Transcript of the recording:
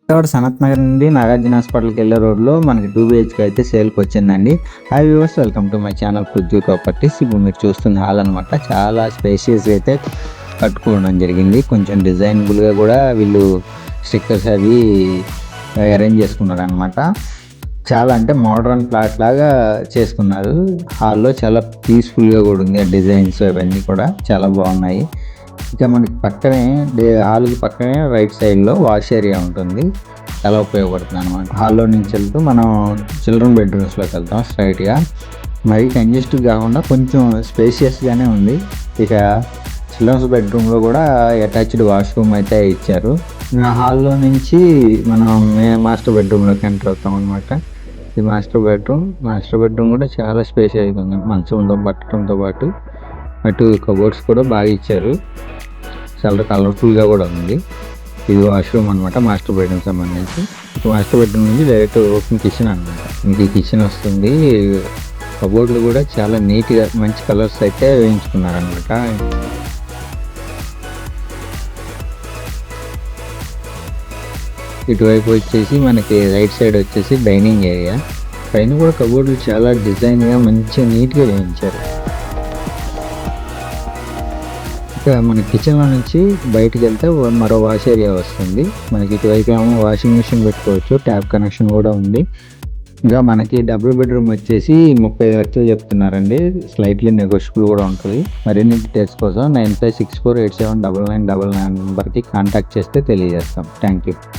విజయవాడ సనత్ నగర్ నుండి నాగార్జున హాస్పిటల్కి వెళ్ళే రోడ్లో మనకి 2 BHK అయితే సేల్కి వచ్చిందండి. Hi viewers, welcome to my channel Prithvi properties. ఇప్పుడు మీరు చూస్తున్న హాల్ అనమాట. చాలా స్పేషియస్ అయితే కట్టుకోవడం జరిగింది. కొంచెం డిజైనబుల్గా కూడా వీళ్ళు స్టిక్కర్స్ అవి అరేంజ్ చేసుకున్నారు అనమాట. చాలా అంటే మోడర్న్ ప్లాట్ లాగా చేసుకున్నారు. హాల్లో చాలా పీస్ఫుల్గా కూడా ఉంది. ఆ డిజైన్స్ అవన్నీ కూడా చాలా బాగున్నాయి. ఇక మనకి పక్కనే హాల్కి పక్కనే రైట్ సైడ్లో వాష్ ఏరియా ఉంటుంది. చాలా ఉపయోగపడుతుంది అనమాట. హాల్లో నుంచి వెళ్తూ మనం చిల్డ్రన్ బెడ్రూమ్స్లోకి వెళ్తాం స్ట్రైట్గా. మరీ కంజెస్టివ్ కాకుండా కొంచెం స్పేషియస్గానే ఉంది. ఇక చిల్డ్రన్స్ బెడ్రూమ్లో కూడా అటాచ్డ్ వాష్రూమ్ అయితే ఇచ్చారు. హాల్లో నుంచి మనం మాస్టర్ బెడ్రూమ్లోకి ఎంటర్ అవుతాం అనమాట. ఇది మాస్టర్ బెడ్రూమ్ కూడా చాలా స్పేషియస్గా ఉంది. మంచంతో పట్టడంతో పాటు అటు కబోర్డ్స్ కూడా బాగా ఇచ్చారు. చాలా కలర్ఫుల్గా కూడా ఉంది. ఇది వాష్రూమ్ అనమాట, మాస్టర్ బెడ్రూమ్ సంబంధించి. మాస్టర్ బెడ్రూమ్ నుంచి డైరెక్ట్ ఓపెన్ కిచెన్ అనమాట. ఇంక కిచెన్ వస్తుంది. కబోర్డ్లు కూడా చాలా నీట్గా మంచి కలర్స్ అయితే వేయించుకున్నారనమాట. ఇటువైపు వచ్చేసి మనకి రైట్ సైడ్ వచ్చేసి డైనింగ్ ఏరియా. పైన కూడా కబోర్డ్లు చాలా డిజైన్గా మంచిగా నీట్గా వేయించారు. మన కిచెన్లో నుంచి బయటికి వెళ్తే మరో వాష్ ఏరియా వస్తుంది. మనకి ఇటువైపు ఏమో వాషింగ్ మిషన్ పెట్టుకోవచ్చు, ట్యాప్ కనెక్షన్ కూడా ఉంది. ఇంకా మనకి డబుల్ బెడ్రూమ్ వచ్చేసి 35 లక్షలు చెప్తున్నారండి. స్లైట్లీ నెగోషియబుల్ కూడా ఉంటుంది. మరిన్ని డీటెయిల్స్ కోసం 9564879999 నెంబర్కి కాంటాక్ట్ చేస్తే తెలియజేస్తాం. Thank you.